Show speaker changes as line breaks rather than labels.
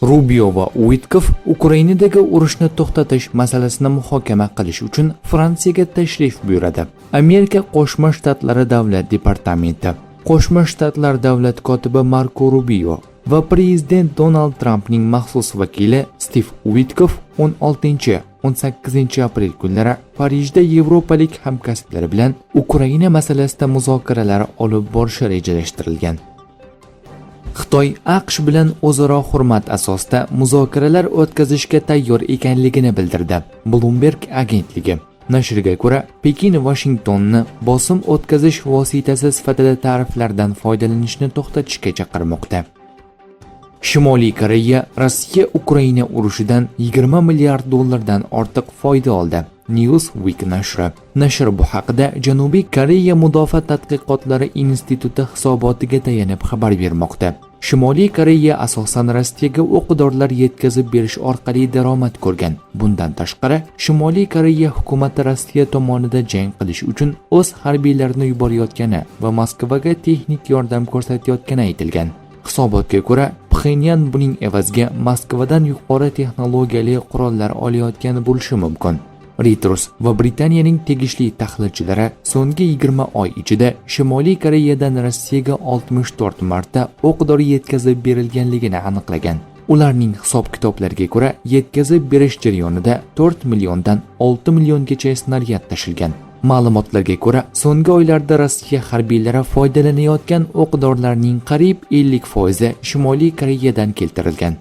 Rubio va Uitkov Ukrainadagi urushni to'xtatish masalasini muhokama qilish uchun Fransiyaga tashrif buyuradi. Amerika Qo'shma Shtatlari Davlat departamenti, Qo'shma Shtatlar davlat kotibi Marko Rubio va prezident Donald Trampning maxsus vakili Steve Uitkov 16-18 aprel kunlari Parijda yevropalik hamkasblari bilan Ukraina masalasida muzokaralar olib borishi rejalashtirilgan. Xitoy AQSh bilan o'zaro hurmat asosida muzokaralar o'tkazishga tayyor ekanligini bildirdi. Bloomberg agentligi nashriga ko'ra, Pekin Washingtonni bosim o'tkazish vositasi sifatida tariflardan foydalanishni to'xtatishga chaqirmoqda. Shimoliy Koreya Rossiya Ukraina urushidan 20 milliard dollardan ortiq foyda oldi. Newsweek nashri. Nashr bu haqida Janubiy Koreya Mudofaa tadqiqotlari instituti hisobotiga tayanib xabar bermoqda. Shimoliy Koreya asosan Rossiyaga o'q-dorilar yetkazib berish orqali daromad ko'rgan. Bundan tashqari, Shimoliy Koreya hukumati Rossiya tomonida jang qilish uchun o'z harbiylarini yuborayotgani va Moskvaga texnik yordam ko'rsatayotgani aytilgan. Hisobotga ko'ra, Pxenyan buning evaziga Moskvadan yuqori texnologiyali qurollar olayotgani bo'lishi mumkin. Reuters va Britaniyaning tegishli tahlilchilari so'nggi 20 oy ichida Shimoliy Koreyadan Rossiyaga 64 marta o'q-dori yetkazib berilganligini aniqlagan. Ularning hisob-kitoblariga ko'ra, yetkazib berish jarayonida 4 milliondan 6 milliongacha snaryad tashilgan. Ma'lumotlarga ko'ra, so'nggi oylarda Rossiya harbiylari foydalanayotgan o'q-dorilarning qariyb 50% Shimoliy Koreyadan keltirilgan.